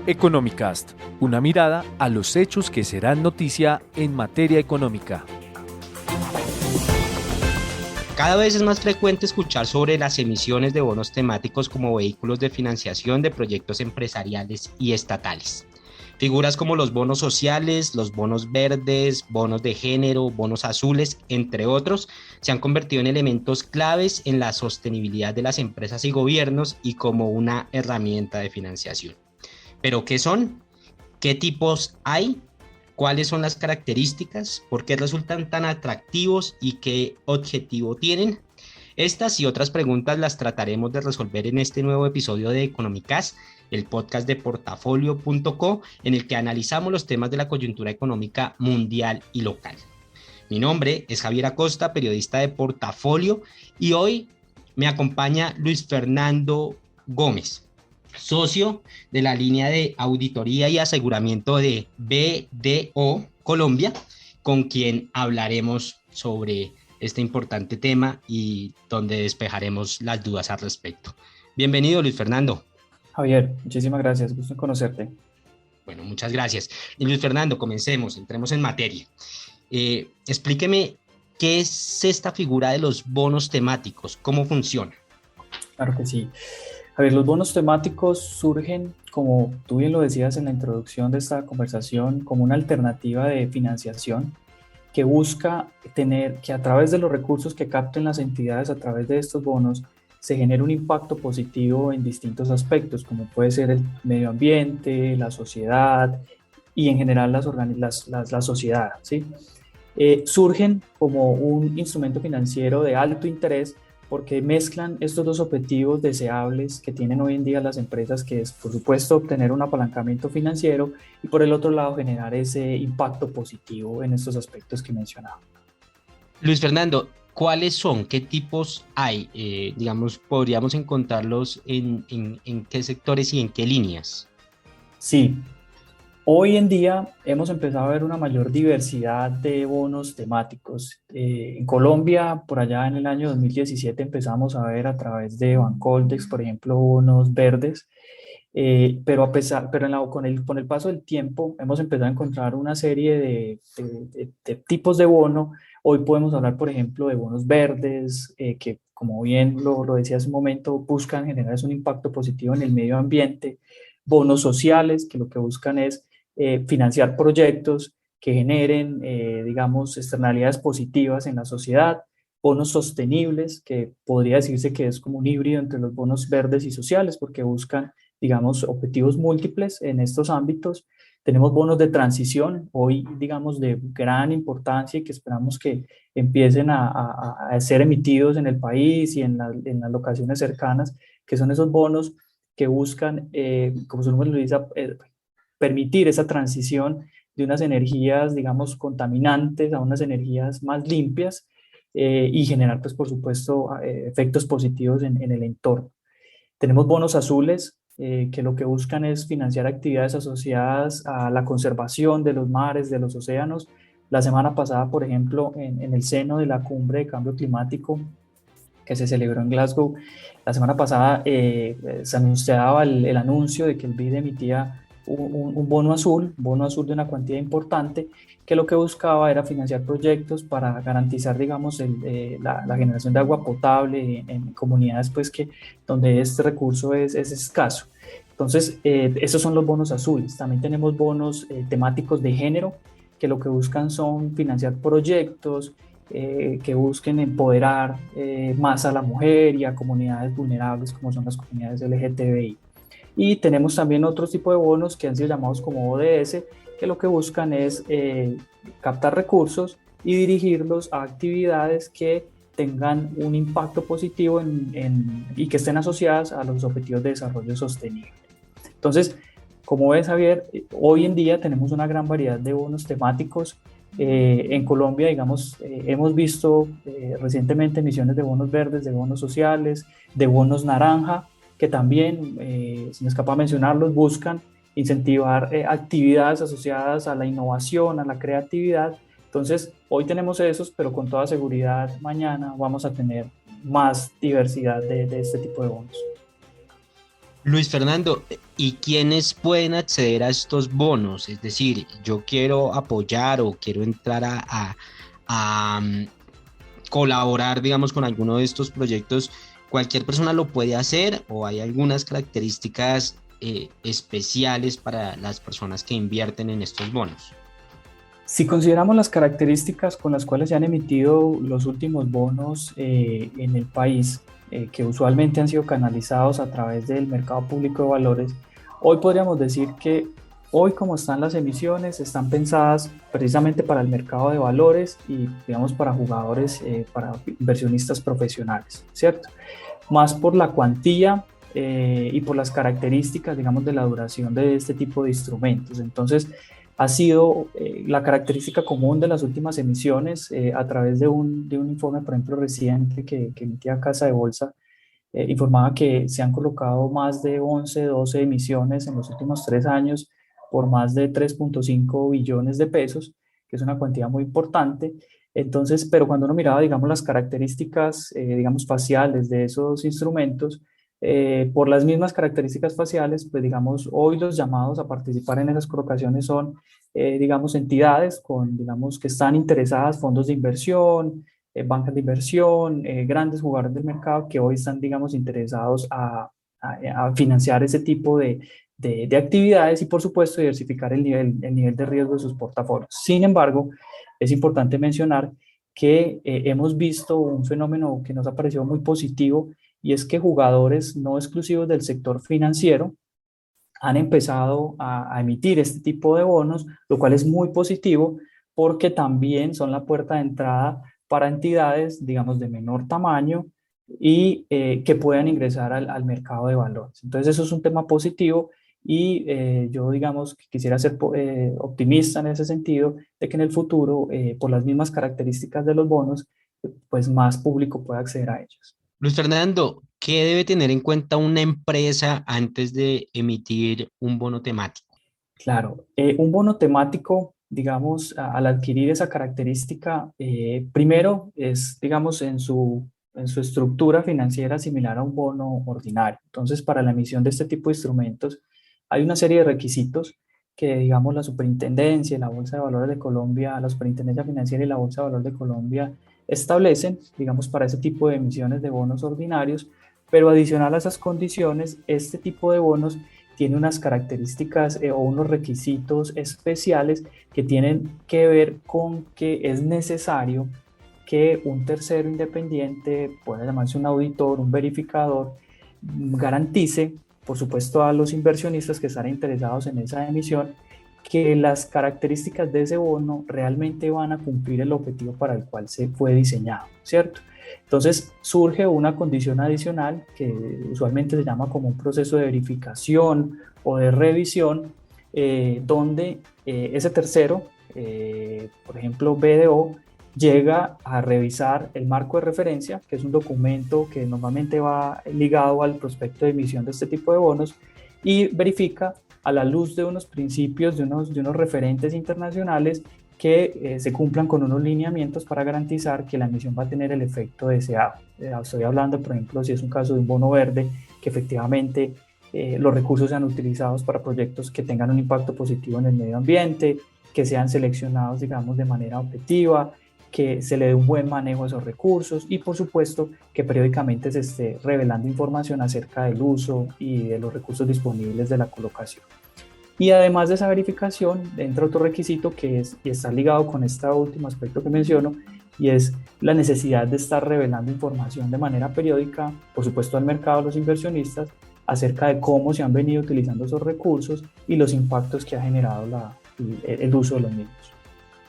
Economicast, una mirada a los hechos que serán noticia en materia económica. Cada vez es más frecuente escuchar sobre las emisiones de bonos temáticos como vehículos de financiación de proyectos empresariales y estatales. Figuras como los bonos sociales, los bonos verdes, bonos de género, bonos azules, entre otros, se han convertido en elementos claves en la sostenibilidad de las empresas y gobiernos y como una herramienta de financiación. ¿Pero qué son? ¿Qué tipos hay? ¿Cuáles son las características? ¿Por qué resultan tan atractivos y qué objetivo tienen? Estas y otras preguntas las trataremos de resolver en este nuevo episodio de Economicast, el podcast de Portafolio.co, en el que analizamos los temas de la coyuntura económica mundial y local. Mi nombre es Javier Acosta, periodista de Portafolio, y hoy me acompaña Luis Fernando Gómez, socio de la línea de auditoría y aseguramiento de BDO Colombia, con quien hablaremos sobre este importante tema y donde despejaremos las dudas al respecto. Bienvenido, Luis Fernando. Javier, muchísimas gracias, gusto en conocerte. Bueno, muchas gracias. Y Luis Fernando, comencemos, entremos en materia. Explíqueme qué es esta figura de los bonos temáticos, cómo funciona. Claro que sí. A ver, los bonos temáticos surgen, como tú bien lo decías en la introducción de esta conversación, como una alternativa de financiación que busca tener que a través de los recursos que capten las entidades a través de estos bonos se genere un impacto positivo en distintos aspectos, como puede ser el medio ambiente, la sociedad y en general la sociedad, ¿sí? Surgen como un instrumento financiero de alto interés porque mezclan estos dos objetivos deseables que tienen hoy en día las empresas, que es, por supuesto, obtener un apalancamiento financiero y, por el otro lado, generar ese impacto positivo en estos aspectos que mencionaba. Luis Fernando, ¿cuáles son? ¿Qué tipos hay? ¿Podríamos encontrarlos en qué sectores y en qué líneas? Sí. Hoy en día hemos empezado a ver una mayor diversidad de bonos temáticos. En Colombia, por allá en el año 2017, empezamos a ver a través de Bancoldex, por ejemplo, bonos verdes, pero con el paso del tiempo hemos empezado a encontrar una serie de tipos de bono. Hoy podemos hablar, por ejemplo, de bonos verdes, que como bien lo decía hace un momento, buscan generar un impacto positivo en el medio ambiente, bonos sociales, que lo que buscan es financiar proyectos que generen, externalidades positivas en la sociedad, bonos sostenibles, que podría decirse que es como un híbrido entre los bonos verdes y sociales, porque buscan, objetivos múltiples en estos ámbitos. Tenemos bonos de transición, hoy, de gran importancia y que esperamos que empiecen a ser emitidos en el país y en las locaciones cercanas, que son esos bonos que buscan, como su nombre lo dice, permitir esa transición de unas energías, contaminantes a unas energías más limpias y generar, pues, por supuesto, efectos positivos en el entorno. Tenemos bonos azules que lo que buscan es financiar actividades asociadas a la conservación de los mares, de los océanos. La semana pasada, por ejemplo, en el seno de la cumbre de cambio climático que se celebró en Glasgow, la semana pasada se anunciaba el anuncio de que el BID emitía un bono azul de una cuantía importante, que lo que buscaba era financiar proyectos para garantizar, la generación de agua potable en comunidades, pues, donde este recurso es escaso. Entonces, esos son los bonos azules. También tenemos bonos temáticos de género, que lo que buscan son financiar proyectos que busquen empoderar más a la mujer y a comunidades vulnerables, como son las comunidades LGTBI. Y tenemos también otro tipo de bonos que han sido llamados como ODS, que lo que buscan es captar recursos y dirigirlos a actividades que tengan un impacto positivo y que estén asociadas a los objetivos de desarrollo sostenible. Entonces, como ves, Javier, hoy en día tenemos una gran variedad de bonos temáticos. En Colombia, hemos visto recientemente emisiones de bonos verdes, de bonos sociales, de bonos naranja, que también, si me escapa mencionarlos, buscan incentivar actividades asociadas a la innovación, a la creatividad. Entonces, hoy tenemos esos, pero con toda seguridad mañana vamos a tener más diversidad de este tipo de bonos. Luis Fernando, ¿y quiénes pueden acceder a estos bonos? Es decir, yo quiero apoyar o quiero entrar a colaborar, digamos, con alguno de estos proyectos. ¿Cualquier persona lo puede hacer o hay algunas características especiales para las personas que invierten en estos bonos? Si consideramos las características con las cuales se han emitido los últimos bonos en el país, que usualmente han sido canalizados a través del mercado público de valores, hoy podríamos decir que hoy como están las emisiones, están pensadas precisamente para el mercado de valores y digamos para jugadores, para inversionistas profesionales, ¿cierto? Más por la cuantía y por las características, digamos, de la duración de este tipo de instrumentos. Entonces, ha sido la característica común de las últimas emisiones a través de un informe, por ejemplo, reciente que emitía Casa de Bolsa, informaba que se han colocado más de 11, 12 emisiones en los últimos 3 años por más de 3.5 billones de pesos, que es una cuantía muy importante. Entonces, pero cuando uno miraba, digamos, las características, digamos, faciales de esos instrumentos, por las mismas características faciales, pues digamos, hoy los llamados a participar en esas colocaciones son, digamos, entidades con, digamos, que están interesadas, fondos de inversión, bancas de inversión, grandes jugadores del mercado que hoy están, digamos, interesados a financiar ese tipo de actividades y, por supuesto, diversificar el nivel de riesgo de sus portafolios. Sin embargo, es importante mencionar que hemos visto un fenómeno que nos ha parecido muy positivo y es que jugadores no exclusivos del sector financiero han empezado a emitir este tipo de bonos, lo cual es muy positivo porque también son la puerta de entrada para entidades, digamos, de menor tamaño y que puedan ingresar al mercado de valores. Entonces, eso es un tema positivo y yo, digamos, que quisiera ser optimista en ese sentido de que en el futuro, por las mismas características de los bonos, pues más público pueda acceder a ellos. Luis Fernando, ¿qué debe tener en cuenta una empresa antes de emitir un bono temático? Claro, un bono temático, digamos, al adquirir esa característica, primero es, digamos, en su estructura financiera similar a un bono ordinario. Entonces, para la emisión de este tipo de instrumentos, hay una serie de requisitos que, digamos, la Superintendencia y la Bolsa de Valores de Colombia, la Superintendencia Financiera y la Bolsa de Valores de Colombia establecen, digamos, para ese tipo de emisiones de bonos ordinarios, pero adicional a esas condiciones, este tipo de bonos tiene unas características o unos requisitos especiales que tienen que ver con que es necesario que un tercero independiente, puede llamarse un auditor, un verificador, garantice, por supuesto, a los inversionistas que están interesados en esa emisión, que las características de ese bono realmente van a cumplir el objetivo para el cual se fue diseñado, ¿cierto? Entonces surge una condición adicional que usualmente se llama como un proceso de verificación o de revisión, donde ese tercero, por ejemplo BDO, llega a revisar el marco de referencia, que es un documento que normalmente va ligado al prospecto de emisión de este tipo de bonos, y verifica a la luz de unos principios, de unos referentes internacionales que se cumplan con unos lineamientos para garantizar que la emisión va a tener el efecto deseado. Estoy hablando, por ejemplo, si es un caso de un bono verde, que efectivamente los recursos sean utilizados para proyectos que tengan un impacto positivo en el medio ambiente, que sean seleccionados, digamos, de manera objetiva, que se le dé un buen manejo a esos recursos y, por supuesto, que periódicamente se esté revelando información acerca del uso y de los recursos disponibles de la colocación. Y además de esa verificación, entra otro requisito que es, y está ligado con este último aspecto que menciono, y es la necesidad de estar revelando información de manera periódica, por supuesto al mercado, a los inversionistas, acerca de cómo se han venido utilizando esos recursos y los impactos que ha generado el uso de los mismos.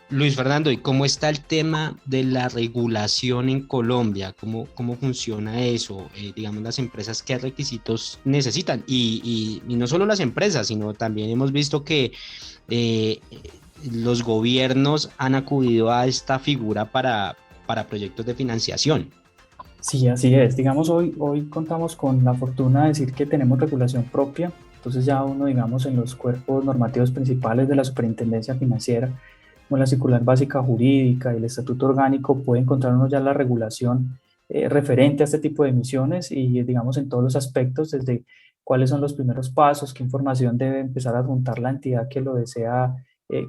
Luis Fernando, ¿y cómo está el tema de la regulación en Colombia? ¿Cómo funciona eso? Digamos, las empresas, ¿qué requisitos necesitan? Y no solo las empresas, sino también hemos visto que los gobiernos han acudido a esta figura para proyectos de financiación. Sí, así es. Digamos, hoy contamos con la fortuna de decir que tenemos regulación propia. Entonces ya uno, digamos, en los cuerpos normativos principales de la Superintendencia Financiera, como la circular básica jurídica y el estatuto orgánico, puede encontrar uno ya la regulación referente a este tipo de emisiones y, digamos, en todos los aspectos, desde cuáles son los primeros pasos, qué información debe empezar a juntar la entidad que lo desea,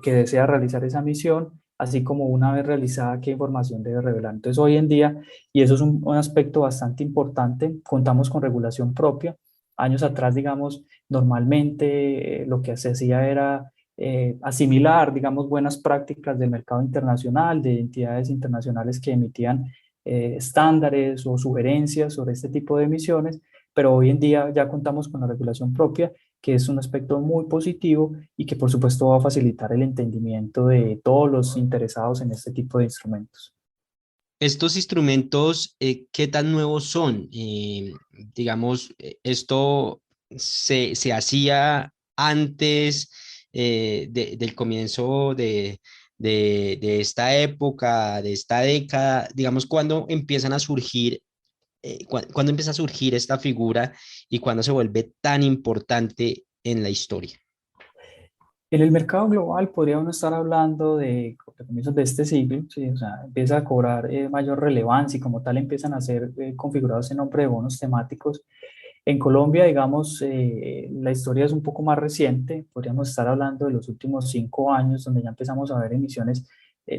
que desea realizar esa misión, así como una vez realizada, qué información debe revelar. Entonces, hoy en día, y eso es un aspecto bastante importante, contamos con regulación propia. Años atrás, digamos, normalmente lo que se hacía era asimilar, digamos, buenas prácticas del mercado internacional, de entidades internacionales que emitían estándares o sugerencias sobre este tipo de emisiones, pero hoy en día ya contamos con la regulación propia, que es un aspecto muy positivo y que por supuesto va a facilitar el entendimiento de todos los interesados en este tipo de instrumentos. Estos instrumentos, ¿qué tan nuevos son? Digamos, esto se hacía antes del comienzo de esta época, de esta década, digamos, ¿cuándo empiezan a surgir, cuándo empieza a surgir esta figura y cuándo se vuelve tan importante en la historia? En el mercado global podría uno estar hablando de comienzos de este siglo, ¿sí? O sea, empieza a cobrar mayor relevancia y como tal empiezan a ser configurados en nombre de bonos temáticos. En Colombia, digamos, la historia es un poco más reciente, podríamos estar hablando de los últimos 5 años, donde ya empezamos a ver emisiones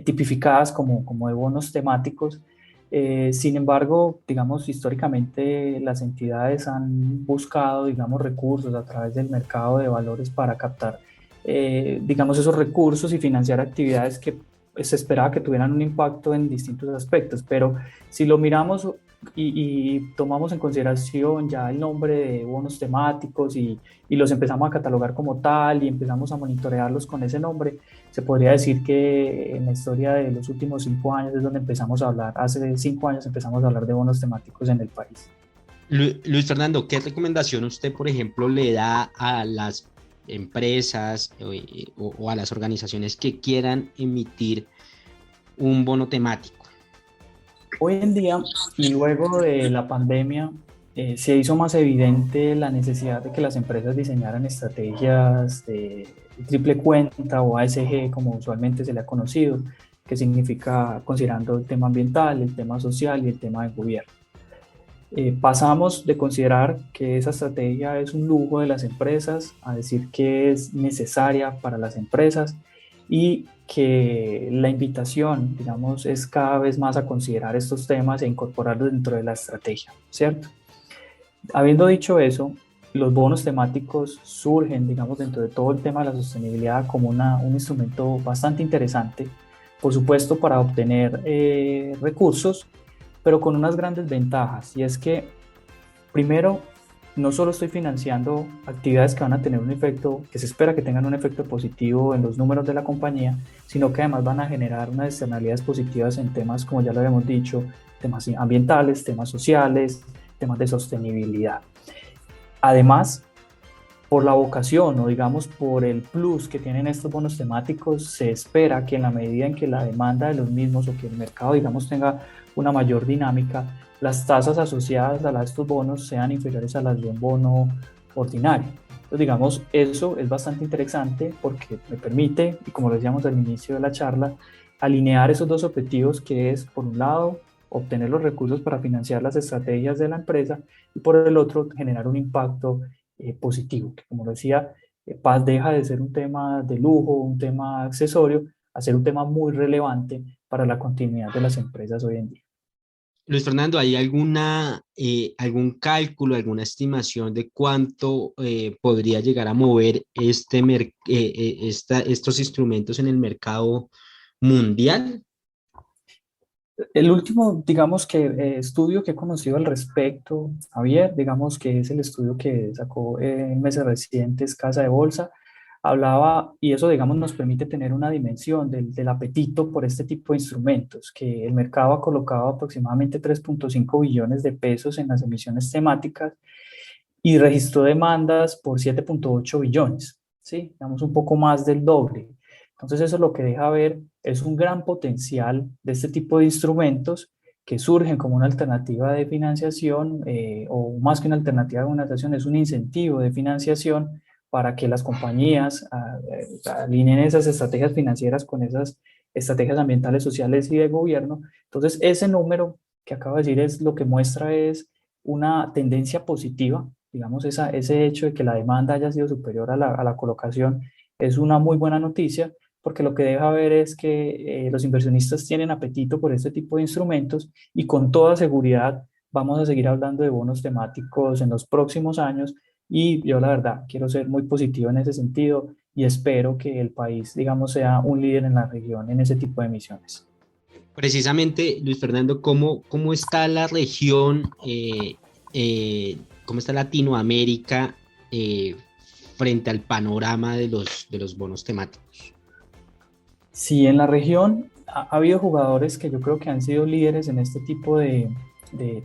tipificadas como de bonos temáticos. Sin embargo, digamos, históricamente las entidades han buscado, digamos, recursos a través del mercado de valores para captar, digamos, esos recursos y financiar actividades que se esperaba que tuvieran un impacto en distintos aspectos. Pero si lo miramos y tomamos en consideración ya el nombre de bonos temáticos y los empezamos a catalogar como tal y empezamos a monitorearlos con ese nombre, se podría decir que en la historia de los últimos 5 años es donde empezamos a hablar, hace 5 años empezamos a hablar de bonos temáticos en el país. Luis Fernando, ¿qué recomendación usted, por ejemplo, le da a las empresas o a las organizaciones que quieran emitir un bono temático? Hoy en día, y luego de la pandemia, se hizo más evidente la necesidad de que las empresas diseñaran estrategias de triple cuenta o ASG, como usualmente se le ha conocido, que significa considerando el tema ambiental, el tema social y el tema de gobierno. Pasamos de considerar que esa estrategia es un lujo de las empresas a decir que es necesaria para las empresas y que la invitación, digamos, es cada vez más a considerar estos temas e incorporarlos dentro de la estrategia, ¿cierto? Habiendo dicho eso, los bonos temáticos surgen, digamos, dentro de todo el tema de la sostenibilidad como un instrumento bastante interesante, por supuesto, para obtener recursos, pero con unas grandes ventajas, y es que, primero, no solo estoy financiando actividades que van a tener un efecto, que se espera que tengan un efecto positivo en los números de la compañía, sino que además van a generar unas externalidades positivas en temas, como ya lo habíamos dicho, temas ambientales, temas sociales, temas de sostenibilidad. Además, por la vocación o digamos por el plus que tienen estos bonos temáticos, se espera que en la medida en que la demanda de los mismos o que el mercado, digamos, tenga una mayor dinámica, las tasas asociadas a estos bonos sean inferiores a las de un bono ordinario. Entonces, digamos, eso es bastante interesante porque me permite, y como lo decíamos al inicio de la charla, alinear esos dos objetivos, que es, por un lado, obtener los recursos para financiar las estrategias de la empresa y por el otro, generar un impacto positivo, que como lo decía, paz deja de ser un tema de lujo, un tema accesorio, a ser un tema muy relevante para la continuidad de las empresas hoy en día. Luis Fernando, ¿hay algún cálculo, alguna estimación de cuánto podría llegar a mover estos instrumentos en el mercado mundial? El último, digamos que estudio que he conocido al respecto, Javier, digamos que es el estudio que sacó en meses recientes Casa de Bolsa, hablaba, y eso digamos nos permite tener una dimensión del apetito por este tipo de instrumentos, que el mercado ha colocado aproximadamente 3.5 billones de pesos en las emisiones temáticas y registró demandas por 7.8 billones, ¿sí? Digamos un poco más del doble. Entonces eso lo que deja ver es un gran potencial de este tipo de instrumentos que surgen como una alternativa de financiación o más que una alternativa de financiación, es un incentivo de financiación para que las compañías alineen esas estrategias financieras con esas estrategias ambientales, sociales y de gobierno. Entonces ese número que acabo de decir es lo que muestra es una tendencia positiva digamos, ese hecho de que la demanda haya sido superior a la colocación es una muy buena noticia, porque lo que deja ver es que los inversionistas tienen apetito por este tipo de instrumentos y con toda seguridad vamos a seguir hablando de bonos temáticos en los próximos años y yo la verdad quiero ser muy positivo en ese sentido y espero que el país, digamos, sea un líder en la región en ese tipo de emisiones. Precisamente, Luis Fernando, ¿cómo está la región, cómo está Latinoamérica eh, frente al panorama de los bonos temáticos? Sí, en la región ha habido jugadores que yo creo que han sido líderes en este tipo de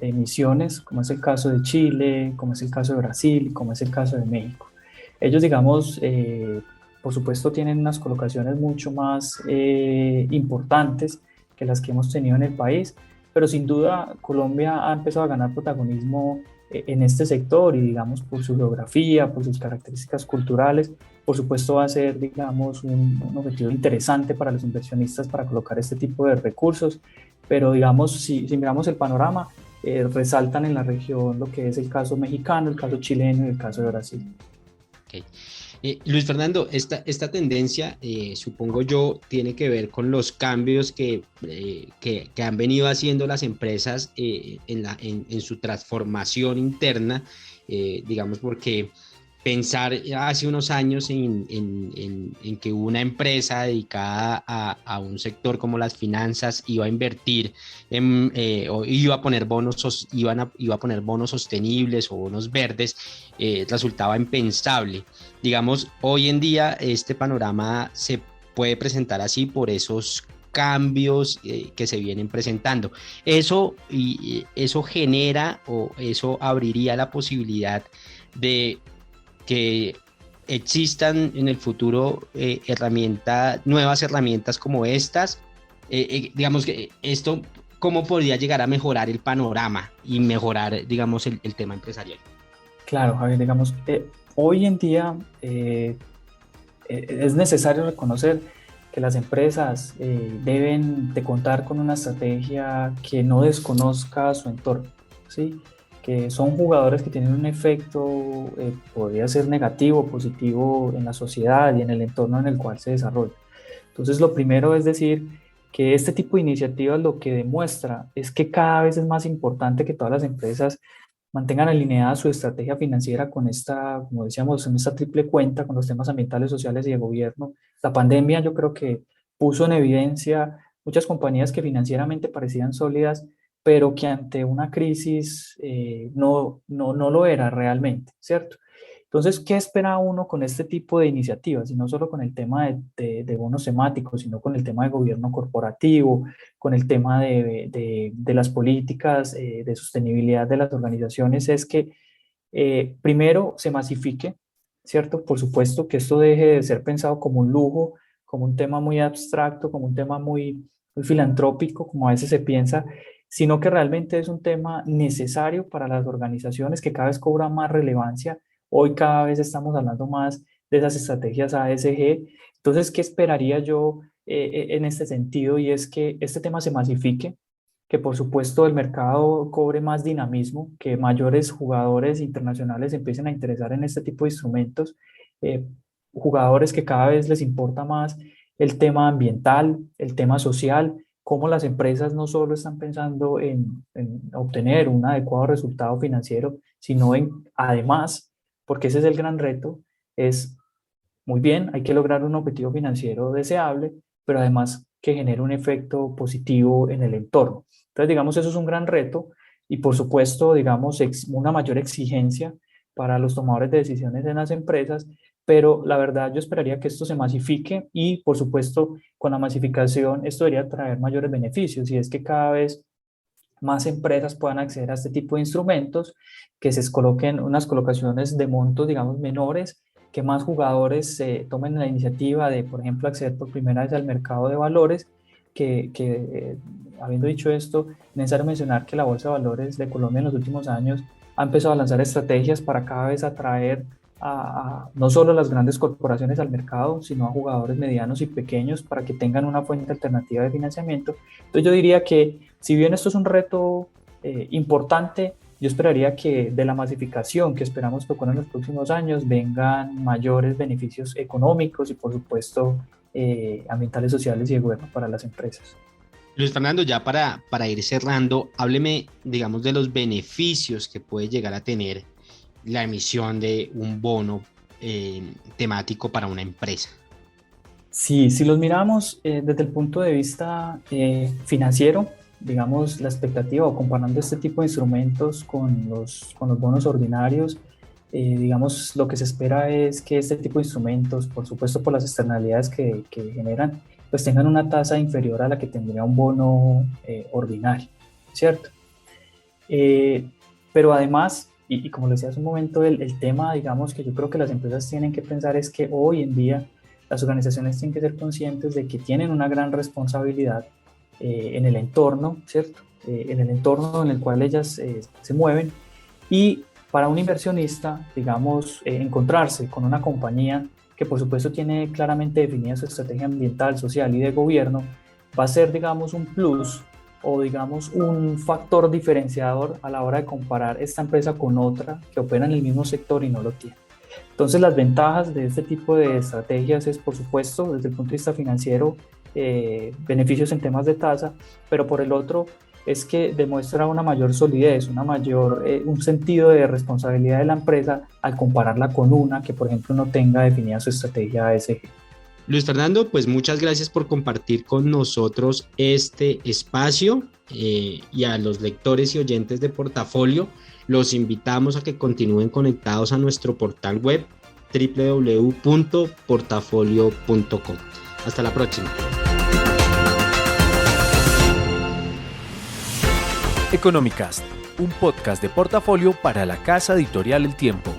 emisiones, como es el caso de Chile, como es el caso de Brasil, como es el caso de México. Ellos, digamos, por supuesto, tienen unas colocaciones mucho más importantes que las que hemos tenido en el país, pero sin duda Colombia ha empezado a ganar protagonismo en este sector y, digamos, por su geografía, por sus características culturales, por supuesto va a ser, digamos, un objetivo interesante para los inversionistas para colocar este tipo de recursos, pero digamos, si miramos el panorama, resaltan en la región lo que es el caso mexicano, el caso chileno y el caso de Brasil. Okay. Luis Fernando, esta tendencia, supongo yo, tiene que ver con los cambios que han venido haciendo las empresas en su transformación interna, digamos, porque pensar hace unos años en que una empresa dedicada a un sector como las finanzas iba a invertir o iba a poner iba a poner bonos sostenibles o bonos verdes, resultaba impensable. Digamos, hoy en día este panorama se puede presentar así por esos cambios que se vienen presentando. Eso genera o eso abriría la posibilidad de que existan en el futuro nuevas herramientas como estas. Digamos que esto, ¿cómo podría llegar a mejorar el panorama y mejorar, digamos, el tema empresarial? Claro, Javier, digamos, hoy en día es necesario reconocer que las empresas deben de contar con una estrategia que no desconozca su entorno, ¿sí? Que son jugadores que tienen un efecto, podría ser negativo o positivo en la sociedad y en el entorno en el cual se desarrolla. Entonces, lo primero es decir que este tipo de iniciativas lo que demuestra es que cada vez es más importante que todas las empresas mantengan alineada su estrategia financiera con esta, como decíamos, en esta triple cuenta, con los temas ambientales, sociales y de gobierno. La pandemia yo creo que puso en evidencia muchas compañías que financieramente parecían sólidas, pero que ante una crisis no lo era realmente, ¿cierto? Entonces, ¿qué espera uno con este tipo de iniciativas? Y no solo con el tema de bonos temáticos, sino con el tema de gobierno corporativo, con el tema de las políticas de sostenibilidad de las organizaciones, es que primero se masifique, ¿cierto? Por supuesto que esto deje de ser pensado como un lujo, como un tema muy abstracto, como un tema muy filantrópico, como a veces se piensa, sino que realmente es un tema necesario para las organizaciones que cada vez cobran más relevancia. Hoy cada vez estamos hablando más de esas estrategias ASG. Entonces, ¿qué esperaría yo en este sentido? Y es que este tema se masifique, que por supuesto el mercado cobre más dinamismo, que mayores jugadores internacionales empiecen a interesar en este tipo de instrumentos, eh, jugadores que cada vez les importa más el tema ambiental, el tema social, cómo las empresas no solo están pensando en obtener un adecuado resultado financiero, sino en además, porque ese es el gran reto, es muy bien, hay que lograr un objetivo financiero deseable, pero además que genere un efecto positivo en el entorno. Entonces, digamos, eso es un gran reto y por supuesto, digamos, una mayor exigencia para los tomadores de decisiones en las empresas, pero la verdad yo esperaría que esto se masifique y por supuesto con la masificación esto debería traer mayores beneficios y es que cada vez más empresas puedan acceder a este tipo de instrumentos, que se coloquen unas colocaciones de montos, digamos, menores, que más jugadores tomen la iniciativa de, por ejemplo, acceder por primera vez al mercado de valores, habiendo dicho esto, es necesario mencionar que la Bolsa de Valores de Colombia en los últimos años ha empezado a lanzar estrategias para cada vez atraer no solo a las grandes corporaciones al mercado, sino a jugadores medianos y pequeños para que tengan una fuente alternativa de financiamiento. Entonces yo diría que si bien esto es un reto importante, yo esperaría que de la masificación que esperamos que ocurra en los próximos años vengan mayores beneficios económicos y por supuesto ambientales, sociales y de gobierno para las empresas. Luis Fernando, ya para ir cerrando, hábleme, digamos, de los beneficios que puede llegar a tener la emisión de un bono temático para una empresa. Sí, si los miramos desde el punto de vista financiero, digamos, la expectativa o comparando este tipo de instrumentos con los bonos ordinarios, digamos, lo que se espera es que este tipo de instrumentos, por supuesto por las externalidades que generan, pues tengan una tasa inferior a la que tendría un bono ordinario, ¿cierto? Pero además, y como le decía hace un momento, el tema, digamos, que yo creo que las empresas tienen que pensar es que hoy en día las organizaciones tienen que ser conscientes de que tienen una gran responsabilidad en el entorno, ¿cierto? En el entorno en el cual ellas se mueven, y para un inversionista, digamos, encontrarse con una compañía que por supuesto tiene claramente definida su estrategia ambiental, social y de gobierno, va a ser, digamos, un plus o, digamos, un factor diferenciador a la hora de comparar esta empresa con otra que opera en el mismo sector y no lo tiene. Entonces, las ventajas de este tipo de estrategias es, por supuesto, desde el punto de vista financiero, beneficios en temas de tasa, pero por el otro es que demuestra una mayor solidez, un sentido de responsabilidad de la empresa al compararla con una que, por ejemplo, no tenga definida su estrategia ESG. Luis Fernando, pues muchas gracias por compartir con nosotros este espacio y a los lectores y oyentes de Portafolio los invitamos a que continúen conectados a nuestro portal web www.portafolio.com. Hasta la próxima. Economicast, un podcast de Portafolio para la casa editorial El Tiempo.